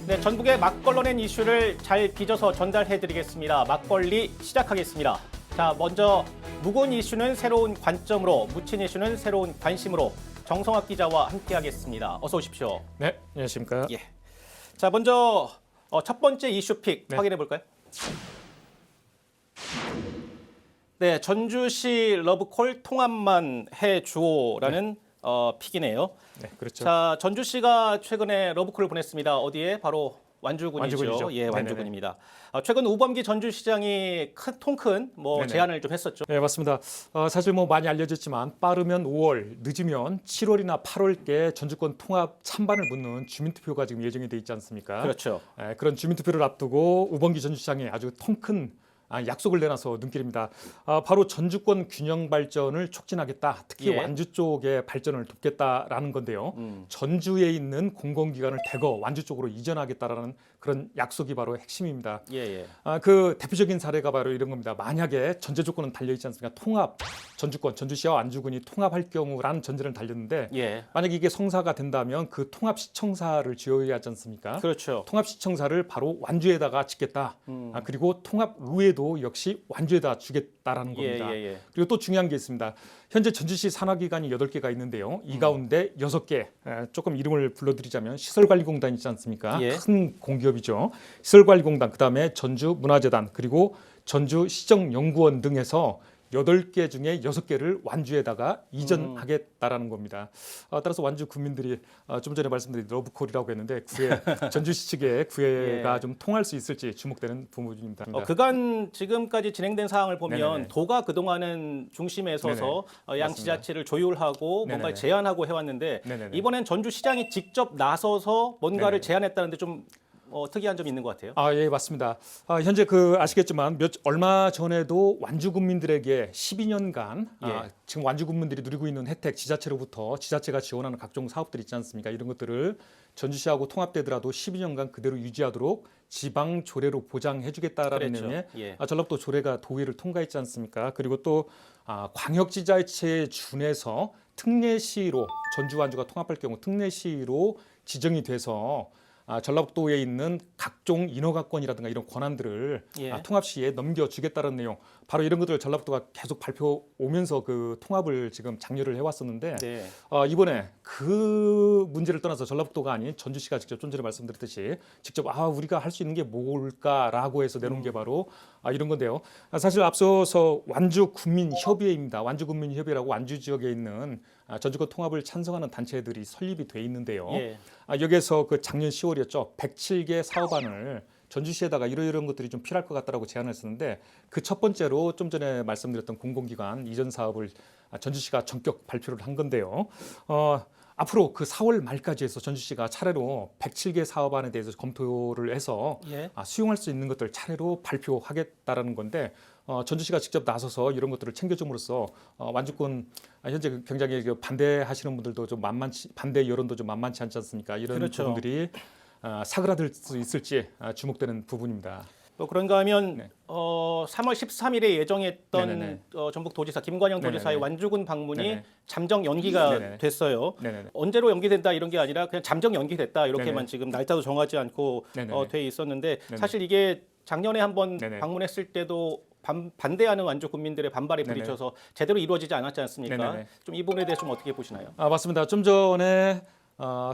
네, 전국의 막걸러낸 이슈를 잘 빚어서 전달해드리겠습니다. 막걸리 시작하겠습니다. 자, 먼저 묵은 이슈는 새로운 관점으로, 묻힌 이슈는 새로운 관심으로 정성학 기자와 함께하겠습니다. 어서 오십시오. 네, 안녕하십니까. 예. 자, 먼저 첫 번째 이슈픽 확인해 볼까요? 네, 전주시 러브콜 통합만 해주오라는 픽이네요. 네, 그렇죠. 자, 전주시가 최근에 러브콜을 보냈습니다. 어디에? 바로 완주군이죠. 완주군이죠. 예, 네네네. 완주군입니다. 최근 우범기 전주시장이 통큰 네네. 제안을 좀 했었죠. 네, 맞습니다. 사실 많이 알려졌지만 빠르면 5월, 늦으면 7월이나 8월께 전주권 통합 찬반을 묻는 주민투표가 지금 예정이 돼 있지 않습니까? 그렇죠. 그런 주민투표를 앞두고 우범기 전주시장이 아주 통큰 약속을 내놔서 눈길입니다. 바로 전주권 균형 발전을 촉진하겠다. 특히 예. 완주 쪽의 발전을 돕겠다라는 건데요. 전주에 있는 공공기관을 대거 완주 쪽으로 이전하겠다라는 그런 약속이 바로 핵심입니다. 예, 예. 그 대표적인 사례가 바로 이런 겁니다. 만약에 전제 조건은 달려 있지 않습니까? 통합, 전주권, 전주시와 완주군이 통합할 경우라는 전제를 달렸는데 예. 만약에 이게 성사가 된다면 그 통합시청사를 지어야 하지 않습니까? 그렇죠. 통합시청사를 바로 완주에다가 짓겠다. 그리고 통합의회도 역시 완주에다 주겠다라는 겁니다. 예, 예. 그리고 또 중요한 게 있습니다. 현재 전주시 산하기관이 8개가 있는데요. 이 가운데 6개, 조금 이름을 불러드리자면 시설관리공단 있지 않습니까? 예. 큰 공기업이죠. 시설관리공단, 그다음에 전주문화재단, 그리고 전주시정연구원 등에서 8개 중에 6개를 완주에다가 이전하겠다라는 겁니다. 따라서 완주 국민들이 좀 전에 말씀드린 러브콜이라고 했는데 전주시 측의 구애가 예. 좀 통할 수 있을지 주목되는 부분입니다. 그간 지금까지 진행된 사항을 보면 네네네. 도가 그동안은 중심에 서서 양지자체를 조율하고 뭔가 네네네. 제안하고 해왔는데 네네네. 이번엔 전주시장이 직접 나서서 뭔가를 네네네. 제안했다는데 좀 특이한 점이 있는 것 같아요. 예, 맞습니다. 현재 아시겠지만 얼마 전에도 완주 국민들에게 12년간 예. 지금 완주 국민들이 누리고 있는 혜택, 지자체로부터 지자체가 지원하는 각종 사업들 있지 않습니까? 이런 것들을 전주시하고 통합되더라도 12년간 그대로 유지하도록 지방 조례로 보장해주겠다라는 그랬죠. 내용의 예. 전라북도 조례가 도의를 통과했지 않습니까? 그리고 또 광역지자체에 준해서 특례시로 전주 완주가 통합할 경우 특례시로 지정이 돼서 전라북도에 있는 각종 인허가권이라든가 이런 권한들을 예. 통합시에 넘겨주겠다는 내용, 바로 이런 것들을 전라북도가 계속 발표 오면서 그 통합을 지금 장려를 해왔었는데 네. 이번에 그 문제를 떠나서 전라북도가 아닌 전주시가 직접 좀 전에 말씀드렸듯이 직접 우리가 할 수 있는 게 뭘까라고 해서 내놓은 게 바로 이런 건데요. 사실 앞서서 완주군민협의회입니다. 완주군민협의회라고 완주 지역에 있는 전주권 통합을 찬성하는 단체들이 설립이 돼 있는데요. 예. 여기에서 그 작년 10월이었죠. 107개 사업안을 전주시에다가 이런 것들이 좀 필요할 것 같다라고 제안을 했었는데 그 첫 번째로 좀 전에 말씀드렸던 공공기관 이전 사업을 전주시가 전격 발표를 한 건데요. 앞으로 그 4월 말까지 해서 전주시가 차례로 107개 사업안에 대해서 검토를 해서 예. 수용할 수 있는 것들 차례로 발표하겠다라는 건데 전주시가 직접 나서서 이런 것들을 챙겨줌으로써 완주권 현재 굉장히 반대하시는 분들도 좀 반대 여론도 좀 만만치 않지 않습니까? 이런 그렇죠. 부분들이 사그라들 수 있을지 주목되는 부분입니다. 또 그런가 하면 네. 3월 13일에 예정했던 네네네. 전북 도지사 김관영 도지사의 네네네. 완주군 방문이 네네. 잠정 연기가 네네. 됐어요. 네네네. 언제로 연기된다 이런 게 아니라 그냥 잠정 연기됐다 이렇게만 네네. 지금 날짜도 정하지 않고 네네네. 돼 있었는데 네네. 사실 이게 작년에 한번 네네. 방문했을 때도 반대하는 완주 국민들의 반발에 네네. 부딪혀서 제대로 이루어지지 않았지 않습니까? 네네네. 좀 이 부분에 대해서 좀 어떻게 보시나요? 맞습니다. 좀 전에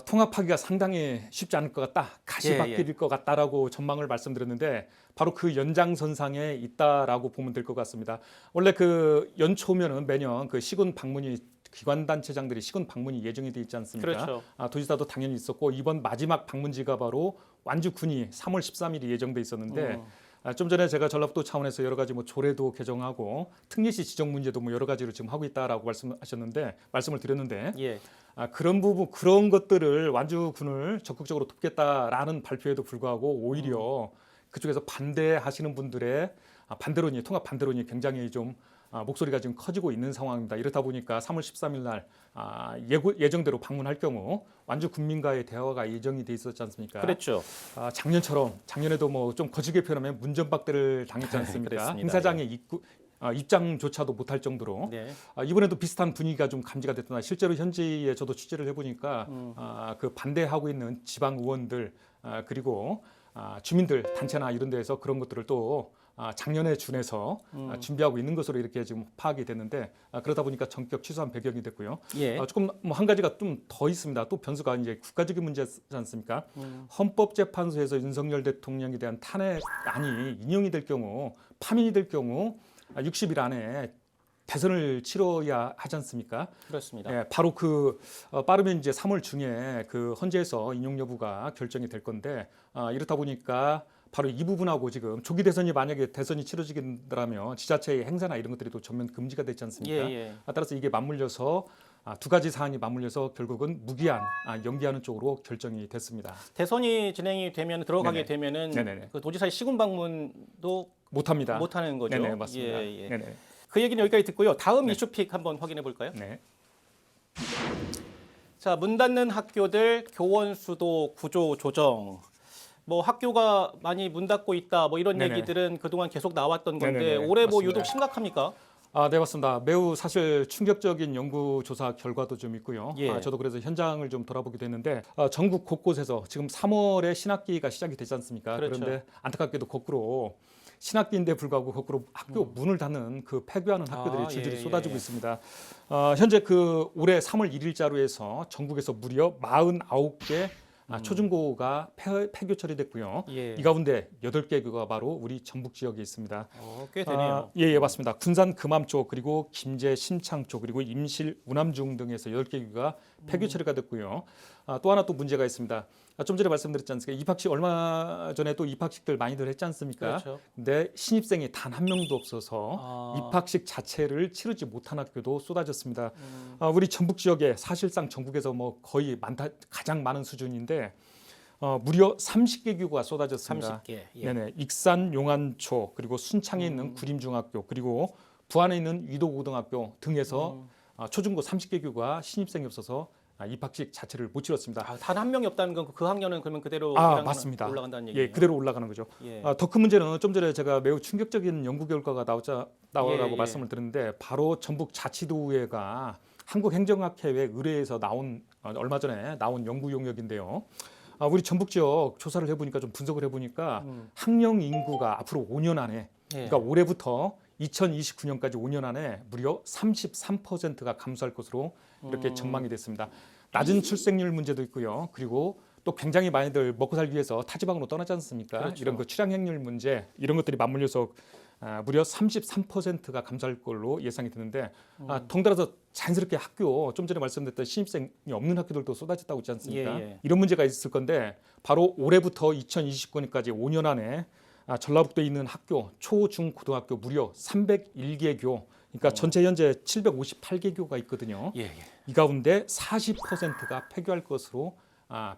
통합하기가 상당히 쉽지 않을 것 같다, 예, 가시밭길일 것 같다라고 전망을 말씀드렸는데 바로 그 연장선상에 있다라고 보면 될 것 같습니다. 원래 그 연초면은 매년 그 시군 방문이 기관단체장들이 시군 방문이 예정이 돼 있지 않습니까? 그렇죠. 도지사도 당연히 있었고 이번 마지막 방문지가 바로 완주군이 3월 13일이 예정돼 있었는데 좀 전에 제가 전라북도 차원에서 여러 가지 조례도 개정하고 특례시 지정 문제도 여러 가지로 지금 하고 있다라고 말씀을 드렸는데 예. 그런 부분 그런 것들을 완주군을 적극적으로 돕겠다라는 발표에도 불구하고 오히려 그쪽에서 반대하시는 분들의 통합 반대론이 굉장히 좀 목소리가 지금 커지고 있는 상황입니다. 이렇다 보니까 3월 13일 날 예정대로 방문할 경우 완주 국민과의 대화가 예정이 돼 있었지 않습니까? 그랬죠. 작년에도 좀 거칠게 표현하면 문전박대를 당했지 않습니까? 그랬습니다. 행사장에 입장조차도 못할 정도로 네. 이번에도 비슷한 분위기가 좀 감지가 됐더나 실제로 현지에 저도 취재를 해보니까 그 반대하고 있는 지방 의원들 그리고 주민들 단체나 이런 데에서 그런 것들을 또 작년에 준해서 준비하고 있는 것으로 이렇게 지금 파악이 됐는데 그러다 보니까 전격 취소한 배경이 됐고요. 예. 조금 뭐 한 가지가 좀 더 있습니다. 또 변수가 이제 국가적인 문제지 않습니까? 헌법재판소에서 윤석열 대통령에 대한 탄핵안이 인용이 될 경우 파면이 될 경우 60일 안에 대선을 치러야 하지 않습니까? 그렇습니다. 예, 바로 빠르면 이제 3월 중에 그 헌재에서 인용 여부가 결정이 될 건데 이렇다 보니까 바로 이 부분하고 지금 조기 대선이 만약에 대선이 치러지긴다면 지자체의 행사나 이런 것들이 또 전면 금지가 되지 않습니까? 예. 따라서 이게 맞물려서 두 가지 사안이 맞물려서 결국은 무기한 연기하는 쪽으로 결정이 됐습니다. 대선이 진행이 되면 들어가게 네네. 되면은 네네네. 그 도지사의 시군 방문도 못합니다. 못하는 거죠. 네네, 맞습니다. 예. 네네. 그 얘기는 여기까지 듣고요. 다음 이슈픽 한번 확인해 볼까요? 네. 자, 문 닫는 학교들 교원 수도 구조 조정. 뭐 학교가 많이 문 닫고 있다. 뭐 이런 네네. 얘기들은 그동안 계속 나왔던 건데 네네네. 올해 뭐 맞습니다. 유독 심각합니까? 네, 맞습니다. 매우 사실 충격적인 연구조사 결과도 좀 있고요. 예. 저도 그래서 현장을 좀 돌아보게 됐는데 전국 곳곳에서 지금 3월에 신학기가 시작이 되지 않습니까? 그렇죠. 그런데 안타깝게도 거꾸로 신학기인데 불구하고 거꾸로 학교 문을 닫는 그 폐교하는 학교들이 줄줄이 쏟아지고 있습니다. 현재 올해 3월 1일자로 해서 전국에서 무려 49개 초중고가 폐교 처리됐고요. 예. 이 가운데 8개 교가 바로 우리 전북 지역에 있습니다. 꽤 되네요. 예, 맞습니다. 군산 금암 쪽 그리고 김제 심창 쪽 그리고 임실 운암중 등에서 10개 교가 폐교 처리가 됐고요. 또 하나 또 문제가 있습니다. 좀 전에 말씀드렸지 않습니까? 입학식 얼마 전에 또 입학식들 많이들 했지 않습니까? 그렇죠. 근데 신입생이 단 한 명도 없어서 입학식 자체를 치르지 못한 학교도 쏟아졌습니다. 우리 전북 지역에 사실상 전국에서 뭐 거의 가장 많은 수준인데 무려 30개 교가 쏟아졌습니다. 30개. 예. 네네. 익산 용안초 그리고 순창에 있는 구림중학교 그리고 부안에 있는 위도고등학교 등에서 초중고 30개 교가 신입생이 없어서 입학식 자체를 못 치렀습니다. 단 한 명이 없다는 건 그 학년은 그러면 그대로 맞습니다. 올라간다는 얘기예요. 예, 그대로 올라가는 거죠. 예. 더 큰 문제는 좀 전에 제가 매우 충격적인 연구 결과가 나오라고 예. 말씀을 드렸는데 바로 전북 자치도의회가 한국행정학회에 의뢰해서 얼마 전에 나온 연구 용역인데요. 우리 전북 지역 조사를 해보니까 좀 분석을 해보니까 학령 인구가 앞으로 5년 안에 그러니까 올해부터 2029년까지 5년 안에 무려 33%가 감소할 것으로 이렇게 전망이 됐습니다. 낮은 출생률 문제도 있고요. 그리고 또 굉장히 많이들 먹고 살기 위해서 타지방으로 떠나지 않습니까? 그렇죠. 이런 출향률 문제 이런 것들이 맞물려서 무려 33%가 감소할 걸로 예상이 되는데 덩달아서 자연스럽게 학교 좀 전에 말씀드렸던 신입생이 없는 학교들도 쏟아졌다고 있지 않습니까? 예. 이런 문제가 있을 건데 바로 올해부터 2029년까지 5년 안에 전라북도에 있는 학교 초, 중, 고등학교 무려 301개 교 그러니까 전체 현재 758개 교가 있거든요. 예. 이 가운데 40%가 폐교할 것으로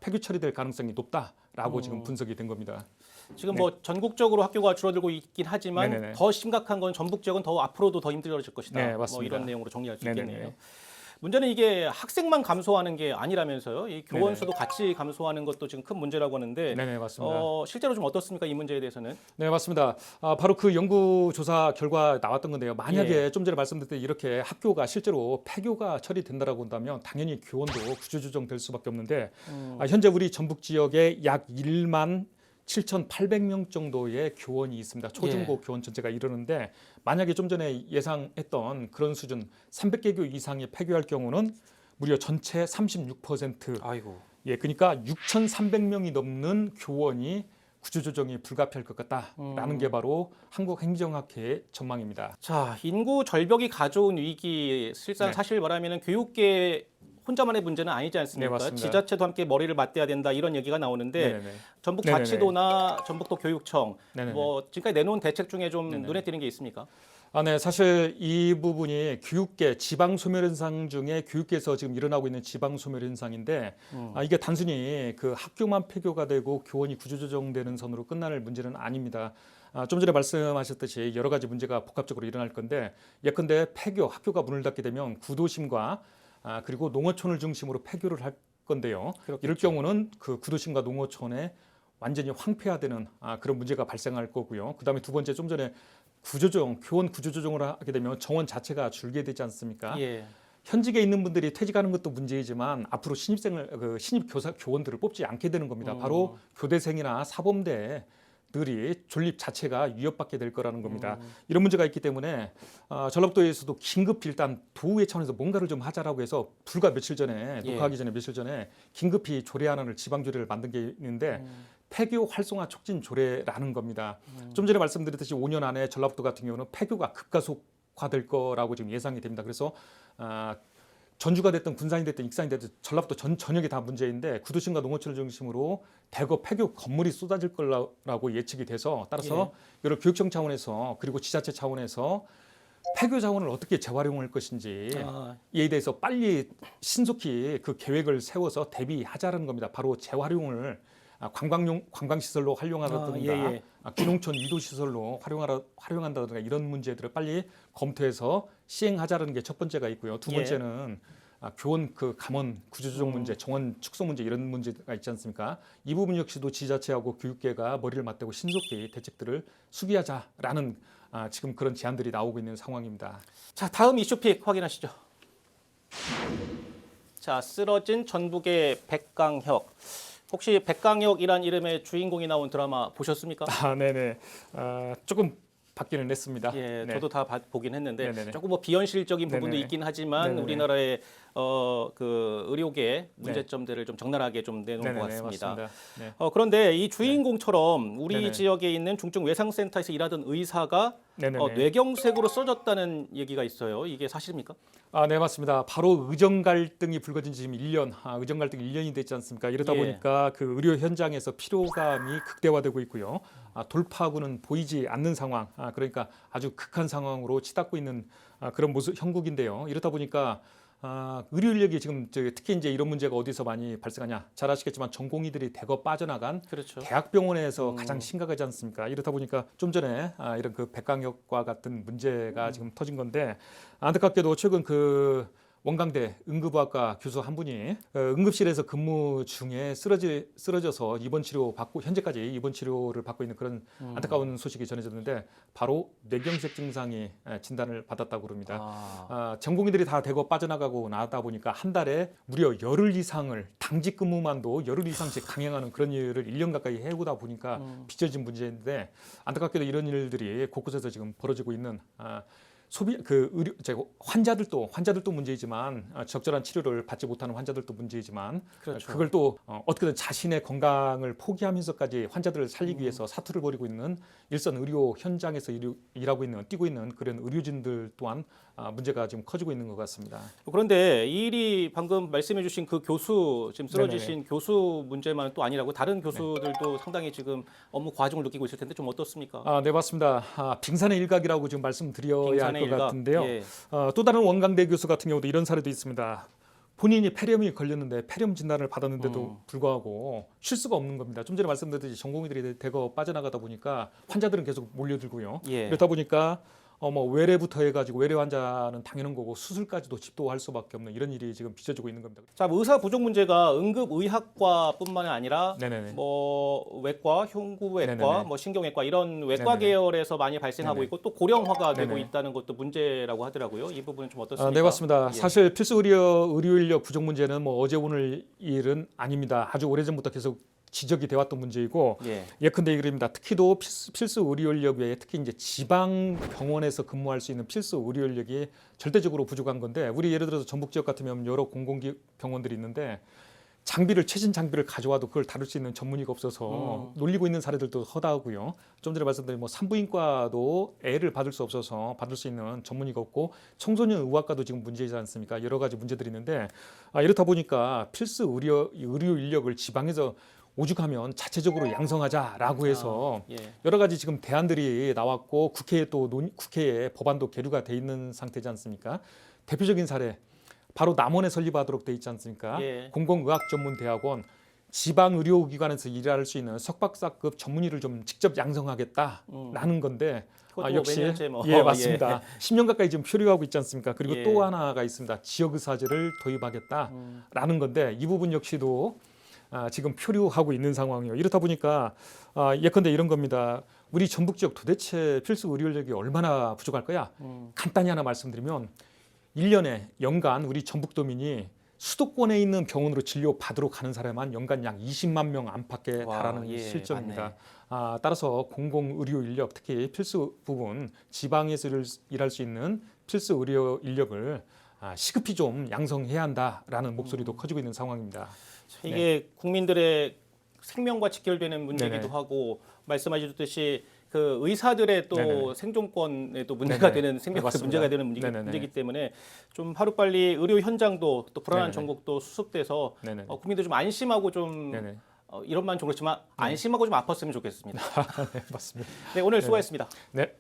폐교 처리될 가능성이 높다라고 지금 분석이 된 겁니다. 지금 뭐 전국적으로 학교가 줄어들고 있긴 하지만 네네네. 더 심각한 건 전북 지역은 더 앞으로도 더 힘들어질 것이다. 네, 뭐 맞습니다. 이런 내용으로 정리할 수 네네네. 있겠네요. 문제는 이게 학생만 감소하는 게 아니라면서요. 이 교원 네네. 수도 같이 감소하는 것도 지금 큰 문제라고 하는데 네네, 맞습니다. 실제로 좀 어떻습니까? 이 문제에 대해서는? 네, 맞습니다. 바로 그 연구조사 결과 나왔던 건데요. 만약에 예. 좀 전에 말씀드렸듯이 이렇게 학교가 실제로 폐교가 처리된다라고 한다면 당연히 교원도 구조조정될 수밖에 없는데 현재 우리 전북 지역에 약 1만 7,800명 정도의 교원이 있습니다. 초중고 교원 전체가 이르는데 만약에 좀 전에 예상했던 그런 수준 300개 교 이상이 폐교할 경우는 무려 전체 36%. 아이고. 예, 그러니까 6,300명이 넘는 교원이 구조조정이 불가피할 것 같다라는 게 바로 한국행정학회의 전망입니다. 자, 인구 절벽이 가져온 위기 실상 네. 사실 말하면 교육계 혼자만의 문제는 아니지 않습니까? 네, 맞습니다. 지자체도 함께 머리를 맞대야 된다 이런 얘기가 나오는데 네네네. 전북 네네네. 자치도나 전북도 교육청 네네네. 뭐 지금까지 내놓은 대책 중에 좀 네네. 눈에 띄는 게 있습니까? 네, 사실 이 부분이 교육계 지방 소멸 현상 중에 교육계에서 지금 일어나고 있는 지방 소멸 현상인데 이게 단순히 그 학교만 폐교가 되고 교원이 구조조정되는 선으로 끝날 문제는 아닙니다. 좀 전에 말씀하셨듯이 여러 가지 문제가 복합적으로 일어날 건데 예컨대 학교가 문을 닫게 되면 구도심과 그리고 농어촌을 중심으로 폐교를 할 건데요. 그렇겠죠. 이럴 경우는 그 구도심과 농어촌에 완전히 황폐화되는 그런 문제가 발생할 거고요. 그다음에 두 번째 좀 전에 교원 구조조정을 하게 되면 정원 자체가 줄게 되지 않습니까? 예. 현직에 있는 분들이 퇴직하는 것도 문제이지만 앞으로 신입 교원들을 뽑지 않게 되는 겁니다. 바로 교대생이나 사범대들이 존립 자체가 위협받게 될 거라는 겁니다. 이런 문제가 있기 때문에 전라북도에서도 긴급 일단 도의회 차원에서 뭔가를 좀 하자라고 해서 불과 며칠 전에 녹화하기 전에 며칠 전에 긴급히 조례안을 지방 조례를 만든 게 있는데 폐교 활성화 촉진 조례라는 겁니다. 좀 전에 말씀드렸듯이 5년 안에 전라북도 같은 경우는 폐교가 급가속화될 거라고 지금 예상이 됩니다. 그래서 전주가 됐든 군산이 됐든 익산이 됐든 전라북도 전역이 다 문제인데 구도심과 농어촌을 중심으로 대거 폐교 건물이 쏟아질 거라고 예측이 돼서 따라서 여러 교육청 차원에서 그리고 지자체 차원에서 폐교 자원을 어떻게 재활용할 것인지 이에 대해서 빨리 신속히 그 계획을 세워서 대비하자라는 겁니다. 바로 재활용을 관광시설로 활용하라든가 귀농촌 이도시설로 활용한다든가 이런 문제들을 빨리 검토해서 시행하자라는 게 첫 번째가 있고요. 두 번째는 교원 그 감원 구조조정 문제, 정원 축소 문제 이런 문제가 있지 않습니까? 이 부분 역시도 지자체하고 교육계가 머리를 맞대고 신속히 대책들을 수기하자라는 지금 그런 제안들이 나오고 있는 상황입니다. 자, 다음 이슈픽 확인하시죠. 자, 쓰러진 전북의 백강혁. 혹시 백강혁이란 이름의 주인공이 나온 드라마 보셨습니까? 네네. 조금 받기는 했습니다. 예, 저도 다 보긴 했는데 네네네. 조금 뭐 비현실적인 부분도 네네네. 있긴 하지만 네네네. 우리나라의 그 의료계 문제점들을 좀 적나라하게 좀 내놓은 것 같습니다. 맞습니다. 네. 그런데 이 주인공처럼 우리 네네. 지역에 있는 중증 외상센터에서 일하던 의사가 네네네. 뇌경색으로 쓰러졌다는 얘기가 있어요. 이게 사실입니까? 네, 맞습니다. 바로 의정 갈등이 불거진 지 지금 1년, 의정 갈등 1년이 됐지 않습니까? 이러다 보니까 그 의료 현장에서 피로감이 극대화되고 있고요. 돌파구는 보이지 않는 상황, 그러니까 아주 극한 상황으로 치닫고 있는 그런 형국인데요. 이렇다 보니까 의료 인력이 지금 특히 이제 이런 문제가 어디서 많이 발생하냐? 잘 아시겠지만 전공의들이 대거 빠져나간 그렇죠. 대학병원에서 가장 심각하지 않습니까? 이렇다 보니까 좀 전에 이런 그 백강혁과 같은 문제가 지금 터진 건데 안타깝게도 최근 그 원광대 응급의학과 교수 한 분이 응급실에서 근무 중에 쓰러져서 현재까지 입원 치료를 받고 있는 그런 안타까운 소식이 전해졌는데 바로 뇌경색 증상이 진단을 받았다고 그럽니다. 전공의들이 다 대거 빠져나가고 나다 보니까 한 달에 무려 열흘 이상을 당직 근무만도 열흘 이상씩 강행하는 그런 일을 1년 가까이 해오다 보니까 빚어진 문제인데 안타깝게도 이런 일들이 곳곳에서 지금 벌어지고 있는 환자들도 문제이지만 적절한 치료를 받지 못하는 환자들도 문제이지만 그렇죠. 그걸 또 어떻게든 자신의 건강을 포기하면서까지 환자들을 살리기 위해서 사투를 벌이고 있는 일선 의료 현장에서 뛰고 있는 그런 의료진들 또한 문제가 지금 커지고 있는 것 같습니다. 그런데 이 일이 방금 말씀해주신 그 교수 지금 쓰러지신 교수 문제만은 또 아니라고 다른 교수들도 상당히 지금 업무 과중을 느끼고 있을 텐데 좀 어떻습니까? 네, 맞습니다. 빙산의 일각이라고 지금 말씀드려야 할 것 같은데요. 예. 또 다른 원광대 교수 같은 경우도 이런 사례도 있습니다. 본인이 폐렴이 걸렸는데 폐렴 진단을 받았는데도 불구하고 쉴 수가 없는 겁니다. 좀 전에 말씀드렸듯이 전공의들이 대거 빠져나가다 보니까 환자들은 계속 몰려들고요. 그렇다 보니까 외래부터 해가지고 외래 환자는 당연한 거고 수술까지도 집도할 수밖에 없는 이런 일이 지금 빚어지고 있는 겁니다. 자, 의사 부족 문제가 응급의학과뿐만 아니라 네네네. 뭐 외과, 흉부외과, 네네네. 뭐 신경외과 이런 외과 네네네. 계열에서 많이 발생하고 네네. 있고 또 고령화가 되고 네네. 있다는 것도 문제라고 하더라고요. 이 부분은 좀 어떻습니까? 네, 맞습니다. 예. 사실 필수 의료 인력 부족 문제는 뭐 어제 오늘 일은 아닙니다. 아주 오래전부터 계속 지적이 되어왔던 문제이고 예컨대 이릅니다. 특히도 필수 의료 인력 외에 특히 이제 지방 병원에서 근무할 수 있는 필수 의료 인력이 절대적으로 부족한 건데 우리 예를 들어서 전북 지역 같으면 여러 공공병원들이 있는데 최신 장비를 가져와도 그걸 다룰 수 있는 전문의가 없어서 놀리고 있는 사례들도 허다하고요. 좀 전에 말씀드린 산부인과도 애를 받을 수 없어서 받을 수 있는 전문의가 없고 청소년 의학과도 지금 문제이지 않습니까? 여러 가지 문제들이 있는데 이렇다 보니까 필수 의료 인력을 지방에서 오죽하면 자체적으로 양성하자라고 해서 여러 가지 지금 대안들이 나왔고 국회에 법안도 계류가 돼 있는 상태지 않습니까? 대표적인 사례 바로 남원에 설립하도록 돼 있지 않습니까? 공공의학전문대학원 지방 의료기관에서 일할 수 있는 석박사급 전문의를 좀 직접 양성하겠다라는 건데 역시 맞습니다. 10년 가까이 지금 표류하고 있지 않습니까? 그리고 또 하나가 있습니다. 지역의사제를 도입하겠다라는 건데 이 부분 역시도 지금 표류하고 있는 상황이에요. 이렇다 보니까 예컨대 이런 겁니다. 우리 전북 지역 도대체 필수 의료 인력이 얼마나 부족할 거야? 간단히 하나 말씀드리면 1년에 연간 우리 전북도민이 수도권에 있는 병원으로 진료 받으러 가는 사람만 연간 약 20만 명 안팎에 와, 달하는 예, 실정입니다. 맞네. 따라서 공공의료 인력, 특히 필수 부분 지방에서 일할 수 있는 필수 의료 인력을 시급히 좀 양성해야 한다라는 목소리도 커지고 있는 상황입니다. 이게 국민들의 생명과 직결되는 문제이기도 네네. 하고 말씀하셨듯이 그 의사들의 또 네네. 생존권에도 문제가 네네. 되는 생명 맞습니다. 문제가 되는 네네네. 문제이기 때문에 좀 하루빨리 의료 현장도 또 불안한 네네네. 전국도 수습돼서 네네. 국민들 좀 안심하고 좀 네네. 이런 만 좀 그렇지만 안심하고 좀 아팠으면 좋겠습니다. 네, 맞습니다. 네, 오늘 수고하셨습니다. 네.